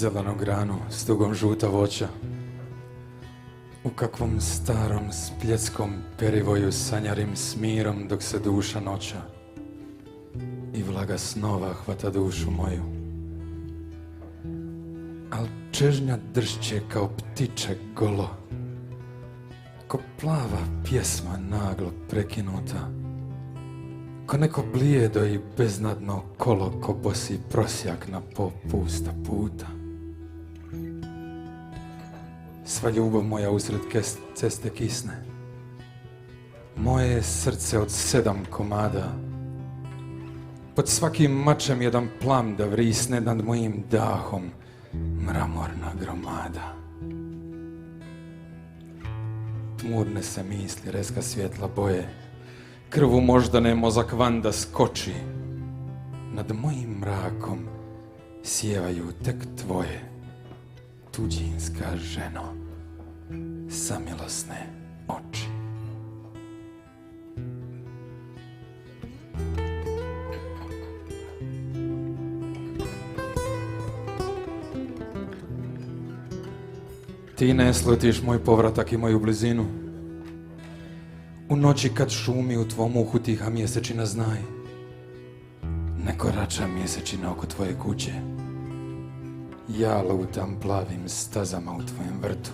zelenu granu s tugom žuta voća. U kakvom starom spletskom perivoju sanjarim s mirom dok se duša noća i vlaga snova hvata dušu moju. Al čežnja dršće kao ptiče golo, ko plava pjesma naglo prekinuta, ko neko blijedo i beznadno kolo, ko bosi prosjak na pusta puta. Sva ljubav moja usred ceste kisne, moje je srce od 7 komada, pod svakim mačem jedan plam da vrisne nad mojim dahom mramorna gromada. Tmurne se misli, reska svjetla boje, krvu moždane mozak van da skoči, nad mojim mrakom sjevaju tek tvoje, tuđinska ženo, samilosne oči. Ti ne slutiš moj povratak i moju blizinu. U noći kad šumi u tvom uhu tiha mjesečina znaj, ne korača mjesečina oko tvoje kuće. Ja lutam plavim stazama u tvojem vrtu.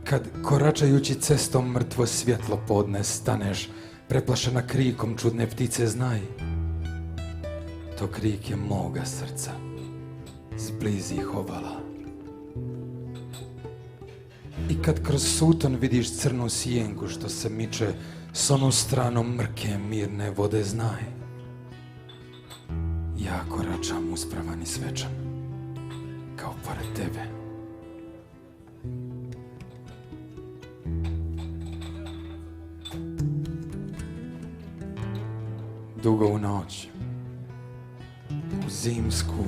Kad koračajući cestom mrtvo svjetlo podne staneš, preplašena krikom čudne ptice znaj, to krik je moga srca s blizih obala. I kad kroz suton vidiš crnu sjenku što se miče s onu stranom mrke mirne vode znaj, ja koračam uspravan i svečan kao pored tebe. Dugo u noć, u zimsku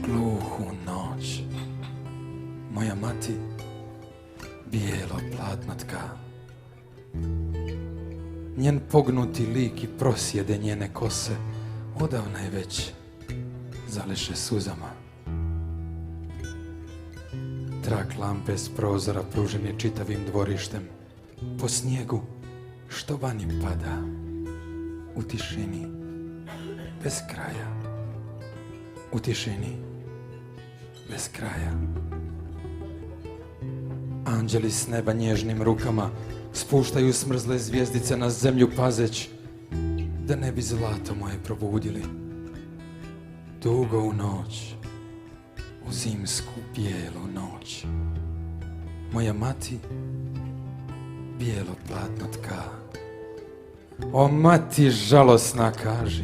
gluhu noć, moja mati bijelo platno tka, njen pognuti lik i prosjede njene kose odavna je već zaleše suzama. Trak lampe s prozora pružen je čitavim dvorištem, po snijegu što vani pada, u tišini bez kraja, u tišini bez kraja. Anđeli s neba nježnim rukama spuštaju smrzle zvjezdice na zemlju pazeć da ne bi zlato moje probudili. Dugo u noć, u zimsku bijelu noć, moja mati bijelo platno tka. O mati žalosna, kaži,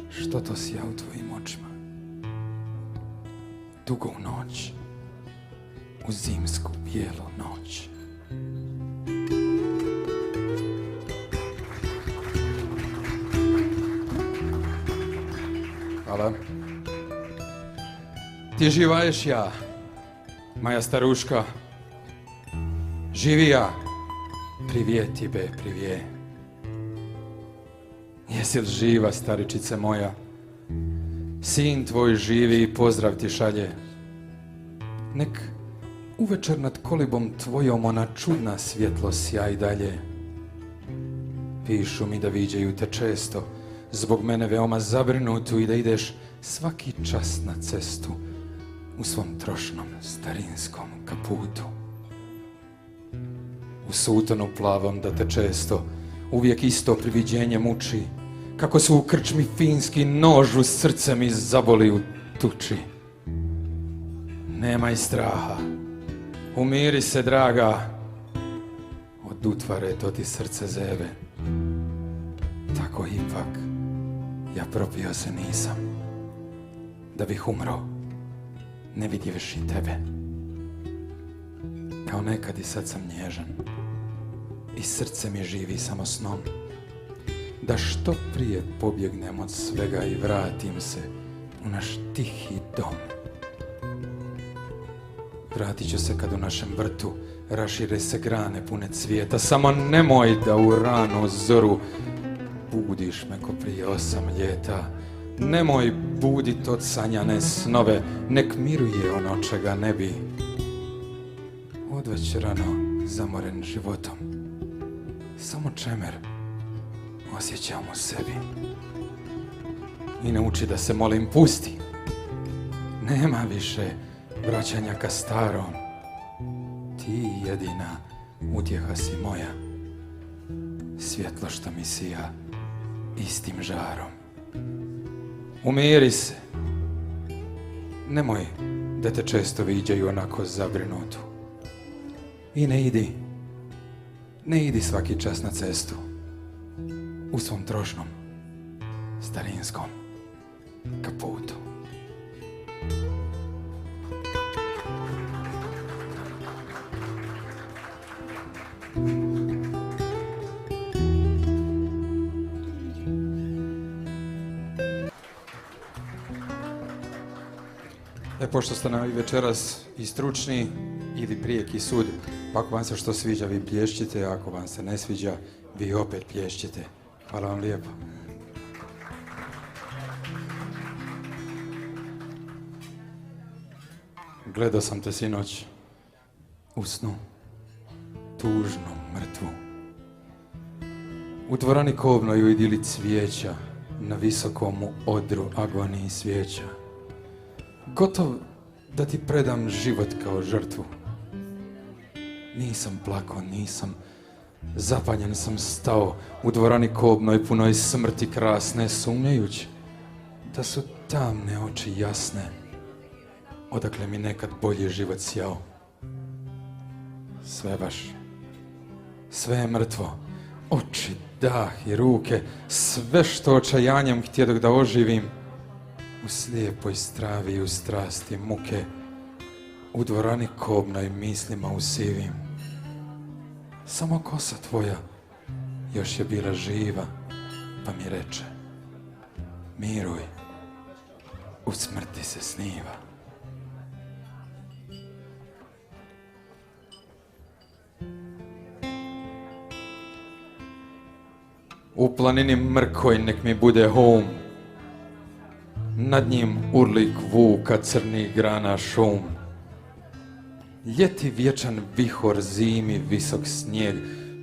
što to sja u tvojim očima? Dugo u noć, u zimsku bijelu noć. Hvala. Ti živaješ ja, moja staruška. Živi ja. Privije tibe, privije. Jesi li živa, staričice moja? Sin tvoj živi i pozdrav ti šalje. Nek uvečer nad kolibom tvojom ona čudna svjetlo sja i dalje. Pišu mi da viđaju te često, zbog mene veoma zabrinutu i da ideš svaki čas na cestu u svom trošnom starinskom kaputu. U sutonu plavom da te često uvijek isto priviđenje muči, kako su u krčmi finski nož u srce mi zaboli u tuči. Nemaj straha, umiri se draga, od utvare to ti srce zeve. Tako ipak ja propio se nisam, da bih umro ne vidjevši tebe. Kao nekad i sad sam nježan i srce mi živi samo snom, da što prije pobjegnem od svega i vratim se u naš tihi dom. Vratit ću se kad u našem vrtu rašire se grane pune cvijeta, samo nemoj da u ranu zoru budiš me ko prije 8 ljeta. Nemoj budit od sanjane snove, nek miruje ono čega ne bi. Odveć rano zamoren životom, samo čemer osjećam u sebi. I nauči da se molim pusti, nema više vraćanja ka starom. Ti jedina utjeha si moja, svjetlo što mi sija istim žarom. Umiri se, nemoj da te često viđaju onako zabrinutu. I ne idi svaki čas na cestu u svom trošnom, starinskom kaputu. Pošto ste nam i večeras i stručni ili prijeki sud, pa ako vam se što sviđa vi plješćite, a ako vam se ne sviđa vi opet plješćite. Hvala vam lijepo. Gledao sam te sinoć u snu, tužnu, mrtvu. U dvorani kobnoj u idili cvijeća, na visokom odru agoniji svijeća. Gotov da ti predam život kao žrtvu. Nisam plakao, nisam, zapanjen sam stao u dvorani kobnoj punoj smrti krasne, sumnjajući da su tamne oči jasne, odakle mi nekad bolji život sjao. Sve baš, sve je mrtvo, oči, dah i ruke, sve što očajanjem htjedog da oživim, u slijepoj stravi i u strasti muke, u dvorani kobnoj mislima usivim. Samo kosa tvoja još je bila živa, pa mi reče: miruj, u smrti se sniva. U planini mrkoj nek mi bude hum, nad njim urlik vuka crnih grana šum. Ljeti vječan vihor, zimi visok snijeg,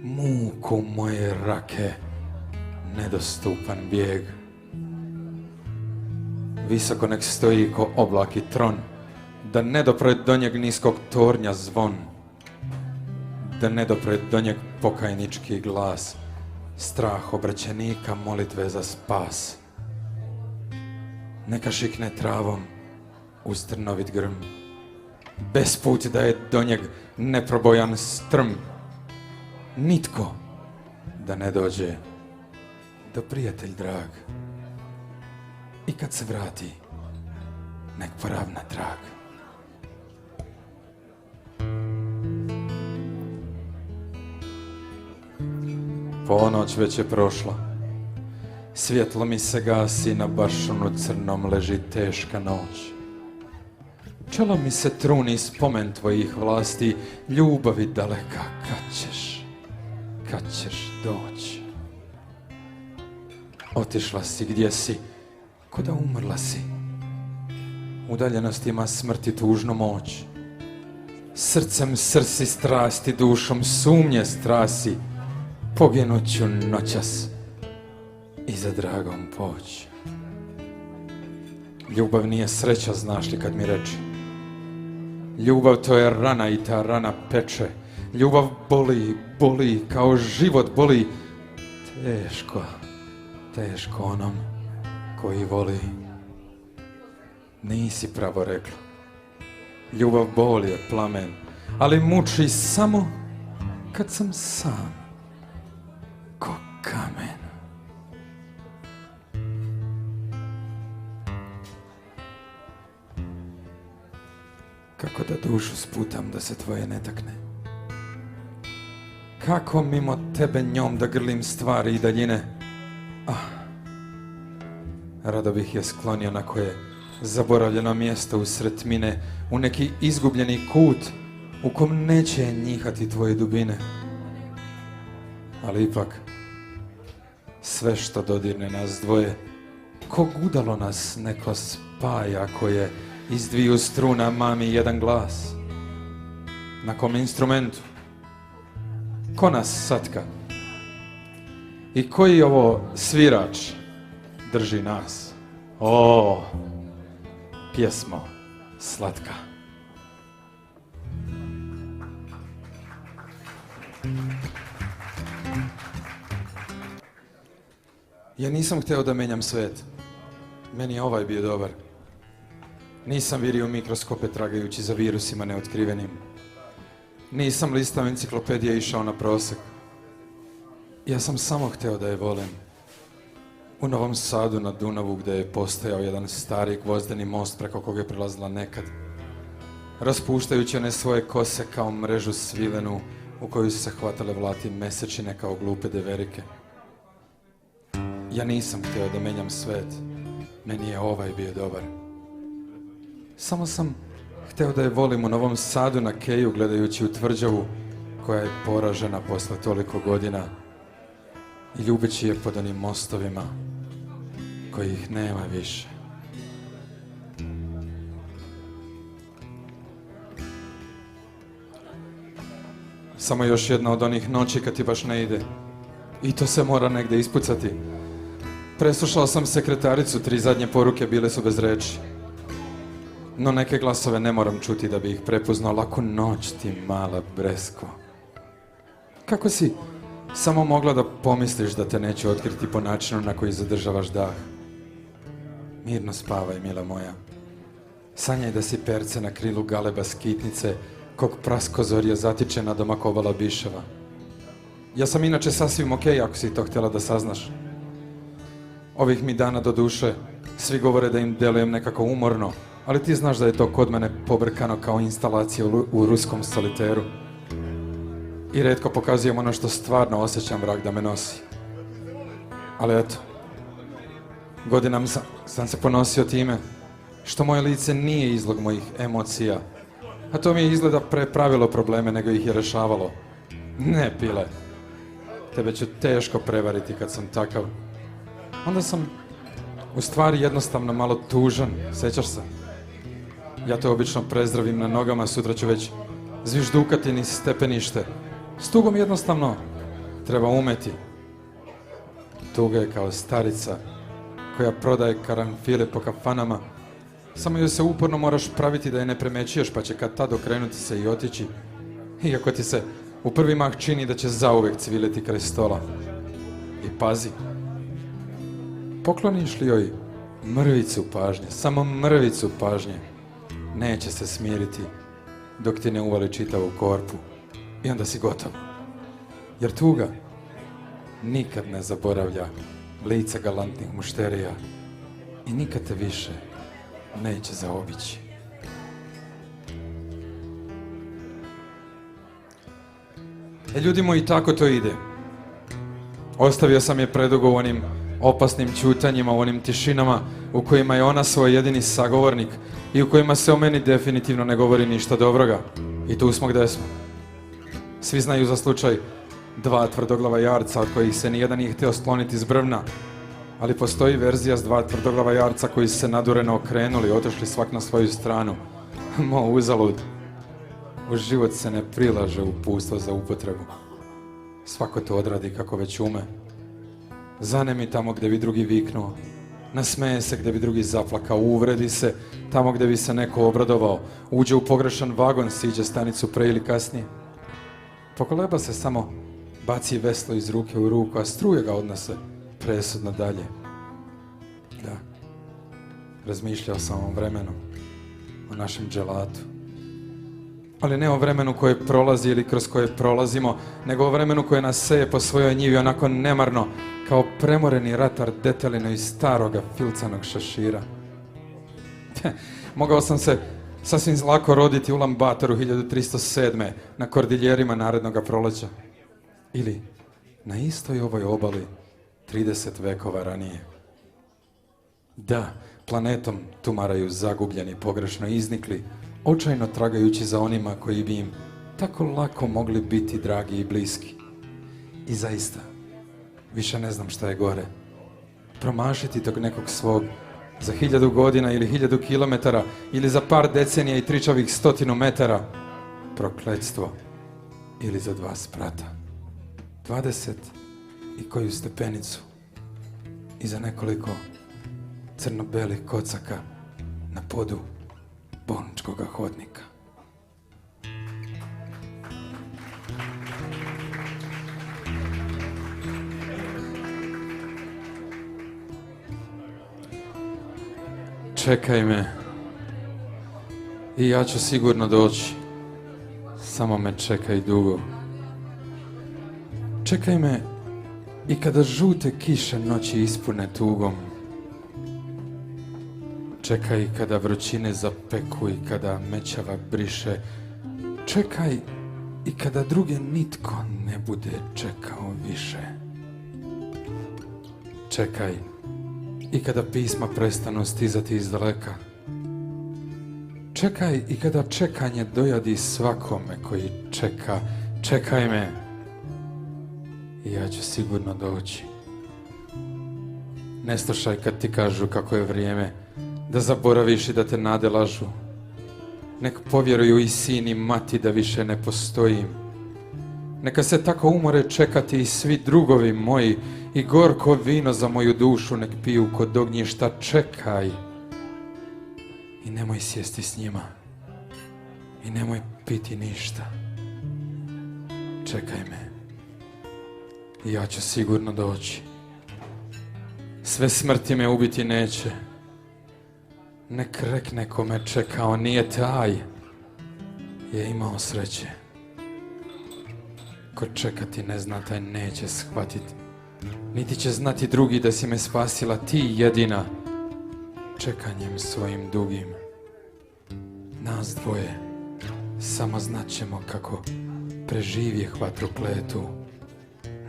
muku moje rake, nedostupan bijeg. Visoko nek stoji ko oblak i tron, da ne dopre do njeg niskog tornja zvon, da ne dopre do njeg pokajnički glas, strah obraćenika molitve za spas. Neka šikne travom uz trnovit grm, besput da je do njeg neprobojan strm. Nitko da ne dođe do prijatelj drag, i kad se vrati nek poravna trag. Ponoć već je prošla, svjetlo mi se gasi, na bašunu crnom leži teška noć. Čelo mi se truni spomen tvojih vlasti, ljubavi daleka, kad ćeš doći? Otišla si gdje si, ko da umrla si. Udaljenost ima smrti tužnu moć. Srcem srsi strasti, dušom sumnje strasi, poginuću noćas i za dragom poći. Ljubav nije sreća, znaš li kad mi reči. Ljubav to je rana i ta rana peče. Ljubav boli, kao život boli. Teško onom koji voli. Nisi pravo rekla. Ljubav bol je plamen, ali muči samo kad sam sam, ko kamen. Kako da dušu sputam da se tvoje ne takne? Kako mimo tebe njom da grlim stvari i daljine? Rado bih je sklonio na koje zaboravljeno mjesto usred tmine, u neki izgubljeni kut u kom neće njihati tvoje dubine. Ali ipak sve što dodirne nas dvoje Ko gudalo nas neko spaja koje iz dviju struna mami jedan glas? Na kom instrumentu? Ko nas satka? I koji ovo svirač drži nas? O, pjesmo slatka. Ja nisam hteo da menjam svet. Meni je ovaj bio dobar. Nisam virio u mikroskope tragajući za virusima neotkrivenim. Nisam listao enciklopedije i išao na prosek. Ja sam samo hteo da je volim. U Novom Sadu na Dunavu gde je postojao jedan stari gvozdeni most preko koga je prelazila nekad. Raspuštajući one svoje kose kao mrežu svilenu u koju su se hvatale vlati mesečine kao glupe deverike. Ja nisam hteo da menjam svet. Meni je ovaj bio dobar. Samo sam hteo da je volim u Novom Sadu na keju gledajući u tvrđavu koja je poražena posle toliko godina i ljubeći je pod onim mostovima kojih nema više. Samo još jedna od onih noći kad ti baš ne ide. I to se mora negde ispucati. Preslušao sam sekretaricu, 3 zadnje poruke bile su bez reči. No neke glasove ne moram čuti da bi ih prepoznao. Laku noć ti, mala bresko. Kako si samo mogla da pomisliš da te neću otkriti po načinu na koji zadržavaš dah? Mirno spavaj, mila moja. Sanjaj da si perce na krilu galeba skitnice, kog praskozorje zatiče na domakovala biševa. Ja sam inače sasvim okej, ako si to htjela da saznaš. Ovih mi dana do duše svi govore da im delujem nekako umorno, ali ti znaš da je to kod mene pobrkano kao instalacija u ruskom soliteru. I retko pokazujem ono što stvarno osjećam vrag da me nosi. Ali eto, godinama sam se ponosio time što moje lice nije izlog mojih emocija, a to mi je izgleda prepravilo probleme nego ih je rešavalo. Ne, pile, tebe ću teško prevariti kad sam takav. Onda sam u stvari jednostavno malo tužan, sećaš se? Ja te obično prezdravim na nogama, sutra ću već zviždukati niz stepenište. S tugom jednostavno treba umeti. Tuga je kao starica koja prodaje karanfile po kafanama. Samo joj se uporno moraš praviti da je ne premećuješ, pa će kad tad okrenuti se i otići. Iako ti se u prvi mah čini da će zauvek cvileti kraj stola. I pazi, pokloniš li joj mrvicu pažnje, samo mrvicu pažnje, neće se smiriti dok ti ne uvali čitavu korpu. I onda si gotov. Jer tuga nikad ne zaboravlja lica galantnih mušterija i nikad te više neće zaobići. Ljudi moji, tako to ide. Ostavio sam je predugo u onim opasnim ćutanjima, u onim tišinama u kojima je ona svoj jedini sagovornik i u kojima se o meni definitivno ne govori ništa dobroga. I tu smo gde smo. Svi znaju za slučaj 2 tvrdoglava jarca od kojih se nijedan nije hteo skloniti s brvna, ali postoji verzija s 2 tvrdoglava jarca koji su se nadureno okrenuli i otišli svak na svoju stranu. Mo, uzalud. U život se ne prilaže upustvo za upotrebu. Svako to odradi kako već ume. Zanemi tamo gde bi drugi viknuo. Nasmeje se gde bi drugi zaplakao. Uvredi se tamo gde bi se neko obradovao. Uđe u pogrešan vagon, siđe stanicu pre ili kasnije. Pokoleba se samo, baci veslo iz ruke u ruku, a struje ga odnose presudno dalje. Da, razmišljao sam o vremenu, o našem dželatu. Ali ne o vremenu koje prolazi ili kroz koje prolazimo, nego o vremenu koje nas seje po svojoj njivi onako nemarno, kao premoreni ratar detelino iz staroga filcanog šešira. Mogao sam se sasvim lako roditi u Lambatoru 1307. na Kordiljerima narednoga proleća. Ili na istoj ovoj obali 30 vekova ranije. Da, planetom tumaraju zagubljeni, pogrešno iznikli, očajno tragajući za onima koji bi im tako lako mogli biti dragi i bliski. I zaista, više ne znam šta je gore. promašiti tog nekog svog za 1000 godina ili 1000 kilometara ili za par decenija i tričavih 100 metara, prokletstvo ili za 2 sprata, 20 i koju stepenicu i za nekoliko crno-belih kocaka na podu bolničkoga hodnika. Čekaj me i ja ću sigurno doći, samo me čekaj dugo. Čekaj me i kada žute kiše noći ispune tugom. Čekaj i kada vrućine zapeku i kada mećava briše. Čekaj i kada druge nitko ne bude čekao više. Čekaj i kada pisma prestanu stizati iz daleka. Čekaj i kada čekanje dojadi svakome koji čeka. Čekaj me i ja ću sigurno doći. Ne slušaj kad ti kažu kako je vrijeme, da zaboraviš i da te nade lažu. Nek povjeruju i sin i mati da više ne postojim. Neka se tako umore čekati i svi drugovi moji i gorko vino za moju dušu nek piju kod ognjišta. Čekaj i nemoj sjesti s njima i nemoj piti ništa. Čekaj me i ja ću sigurno doći. Sve smrti me ubiti neće. Nek rekne ko me čekao nije taj je imao sreće. Ko čekati ne zna taj neće shvatiti. Niti će znati drugi da si me spasila ti jedina čekanjem svojim dugim. Nas dvoje samo znaćemo kako preživje vatru kletu.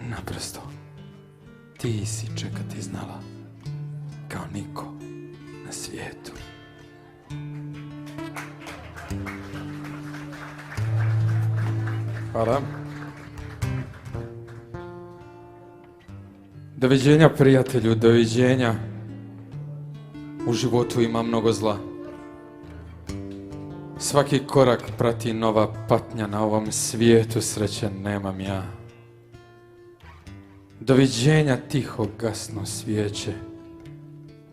Naprosto ti si čekati znala kao niko na svijetu. Hvala. Doviđenja prijatelju, doviđenja. U životu ima mnogo zla. Svaki korak prati nova patnja, na ovom svijetu sreće nemam ja. Doviđenja tiho gasno svijeće,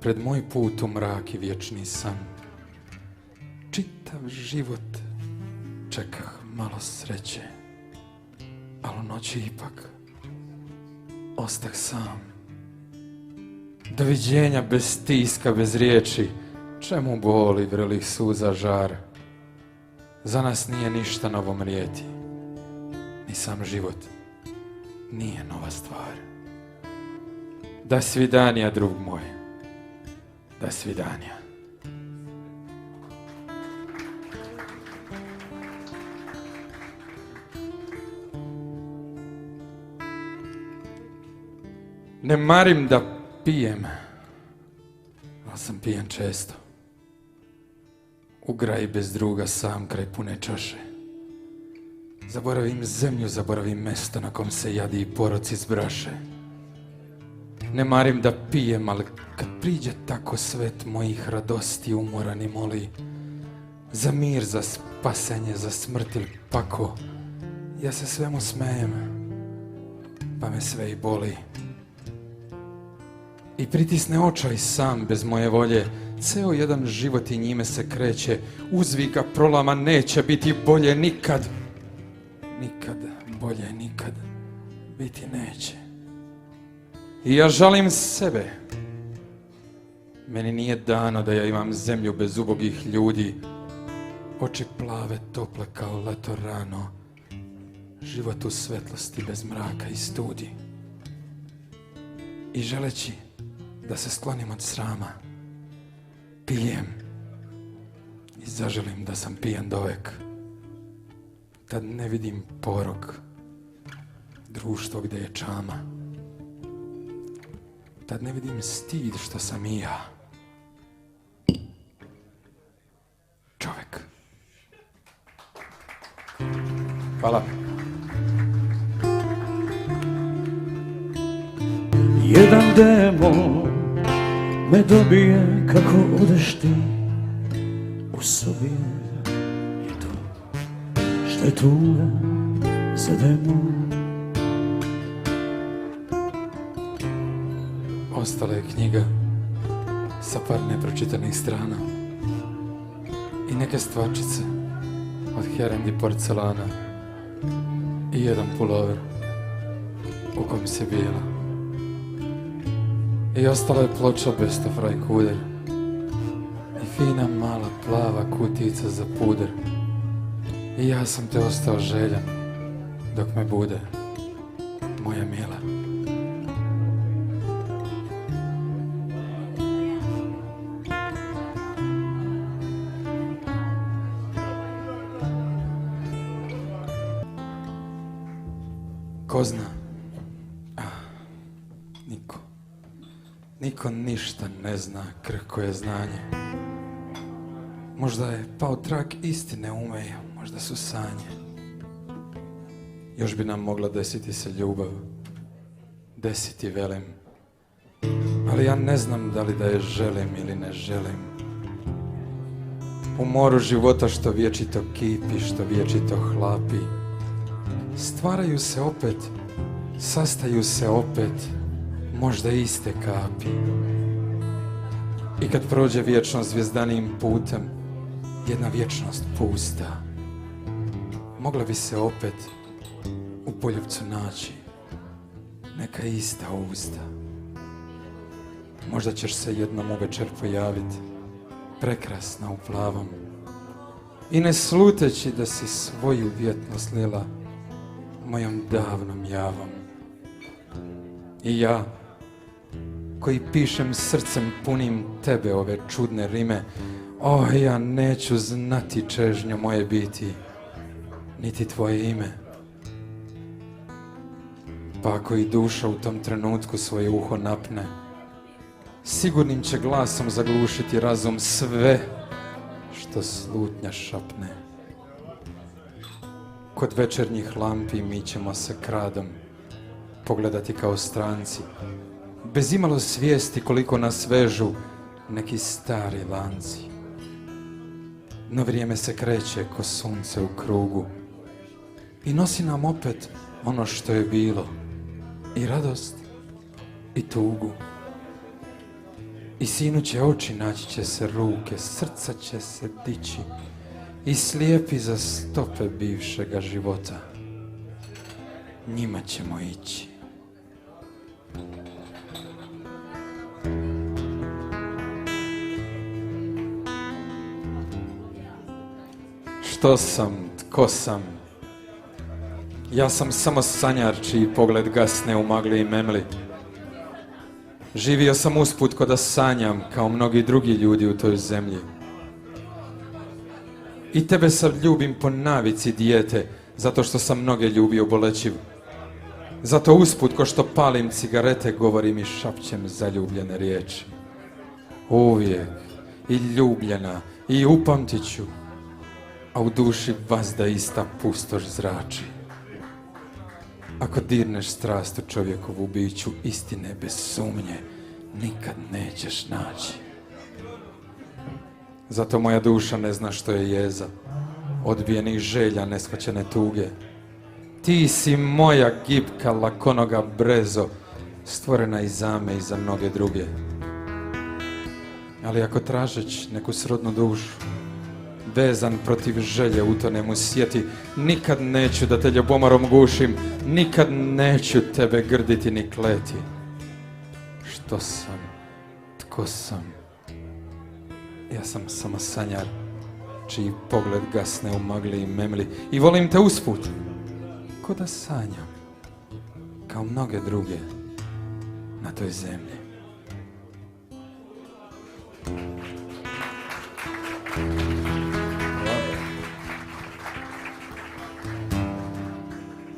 pred moj put u mrak i vječni san. Čitav život čekah malo sreće, ali u noći ipak ostah sam. Doviđenja bez stiska, bez riječi, čemu boli vrelih suza žar? Za nas nije ništa novo mrijeti, ni sam život nije nova stvar. Da svidanija, drug moj, da svidanija. Ne marim da pijem, ali sam pijan često. U graji bez druga sam kraj pune čaše. Zaboravim zemlju, zaboravim mesto na kom se jadi i poroci zbraše. Ne marim da pijem, ali kad priđe tako svet mojih radosti umoran i moli za mir, za spasenje, za smrt ili pako, ja se svemu smejem, pa me sve i boli. I pritisne očaj sam bez moje volje, ceo jedan život i njime se kreće, uzvika prolama, neće biti bolje nikad. Nikad bolje, nikad biti neće. I ja žalim sebe. Meni nije dano da ja imam zemlju bez ubogih ljudi, oči plave, tople kao leto rano, život u svetlosti bez mraka i studi. I želeći da se sklonim od srama, pijem i zaželim da sam pijan dovek. Tad ne vidim porok, društvo gde je čama. Tad ne vidim stid što sam i ja čovek. Hvala. Jedan demon me dobije kako odeš ti. U sobi je to što je tuga za demon. Ostala je knjiga sa par nepročitanih strana i neke stvarčice od herendi porcelana i jedan pulover u kom se bijela. I ostala je ploča bez fraj kuder i fina mala plava kutica za puder. I ja sam te ostao željan dok me bude, moja mila. Ko zna? Niko. Niko ništa ne zna, krhko je znanje. Možda je pao trag istine umeju, možda su sanje. Još bi nam mogla desiti se ljubav, desiti velim. Ali ja ne znam da li da je želim ili ne želim. U moru života što vječito kipi, što vječito hlapi, stvaraju se opet, sastaju se opet, možda iste kapi. I kad prođe vječnost zvjezdanijim putem, jedna vječnost pusta, mogla bi se opet u poljupcu naći neka ista usta. Možda ćeš se jednom uvečer pojaviti, prekrasna u plavom, i ne sluteći da si svoju vjetnost lila mojom davnom javom. I ja, koji pišem srcem punim tebe ove čudne rime, ja neću znati čežnjo moje biti, niti tvoje ime. Pa ako i duša u tom trenutku svoje uho napne, sigurnim će glasom zaglušiti razum sve što slutnja šapne. Kod večernjih lampi mi ćemo se kradom pogledati kao stranci, bez imalo svijesti koliko nas vežu neki stari lanci. No vrijeme se kreće ko sunce u krugu i nosi nam opet ono što je bilo, i radost i tugu. I sinuće oči, naći će se ruke, srca će se dići i slijepi za stope bivšega života. Njima ćemo ići. Što sam, tko sam? Ja sam samo sanjar čiji pogled gasne u magli i memli. Živio sam usput ko da sanjam, kao mnogi drugi ljudi u toj zemlji. I tebe sad ljubim po navici dijete, zato što sam mnoge ljubio bolećiv. Zato usput ko što palim cigarete, govorim i šapćem zaljubljene riječi. Uvijek i ljubljena i upamtit ću, a u duši vazda ista pustoš zrači. Ako dirneš strast u čovjekovu biću, istine bez sumnje nikad nećeš naći. Zato moja duša ne zna što je jeza, odbijenih želja, neshvaćene tuge. Ti si moja gibka, lakonoga brezo, stvorena i za me i za mnoge druge. Ali ako tražeć neku srodnu dušu, vezan protiv želje utonem u sjeti, nikad neću da te ljubomorom gušim, nikad neću tebe grditi ni kleti. Što sam, tko sam? Ja sam samo sanjar čiji pogled gasne u magli i memli, i volim te usput ko da sanjam, kao mnoge druge na toj zemlji.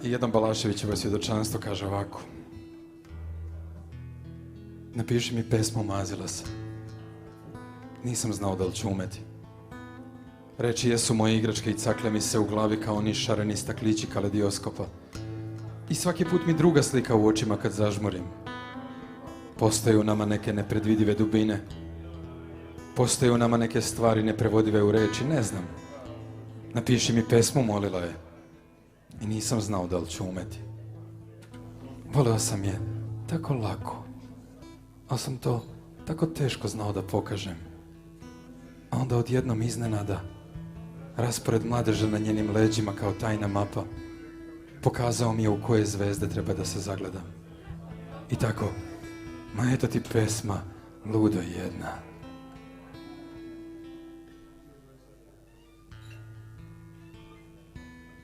I jedan Balaševićevo svjedočanstvo kaže ovako: napiši mi pesmu, mazila sam, nisam znao da li ću umeti. Reči jesu moje igračke i cakle mi se u glavi kao oni šareni staklići kaledioskopa. I svaki put mi druga slika u očima kad zažmurim. Postoje u nama neke nepredvidive dubine. Postoje u nama neke stvari neprevodive u reči, ne znam. Napiši mi pesmu, molila je. I nisam znao da li ću umeti. Voleo sam je tako lako, ali sam to tako teško znao da pokažem. A onda odjednom iznenada, raspored mladeža na njenim leđima kao tajna mapa, pokazao mi je u koje zvezde treba da se zagledam. I tako, ma eto ti pesma, ludo jedna.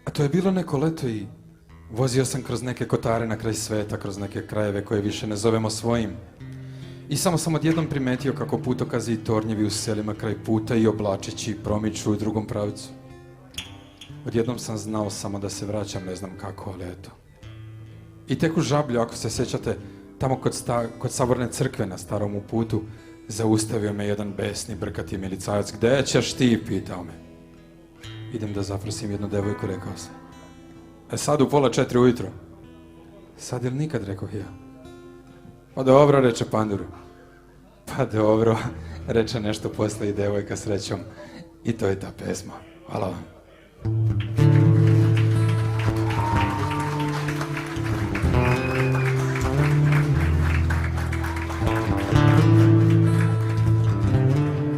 A to je bilo neko leto i vozio sam kroz neke kotare na kraj sveta, kroz neke krajeve koje više ne zovemo svojim. I samo sam odjednom primetio kako putokazi i tornjevi u selima kraj puta i oblačići promiču u drugom pravcu. Odjednom sam znao samo da se vraćam, ne znam kako, ali eto. I tek u Žablju, ako se sjećate, tamo kod Saborne crkve na starom putu, zaustavio me jedan besni brkati milicajac. Gde ćeš ti, pitao me. Idem da zaprosim jednu devojku, rekao sam. Sad u 3:30 ujutro. Sad ili nikad, rekao ja. Pa dobro, reče Panduru. Pa dobro, reče nešto posle i devojka srećom. I to je ta pesma. Hvala vam.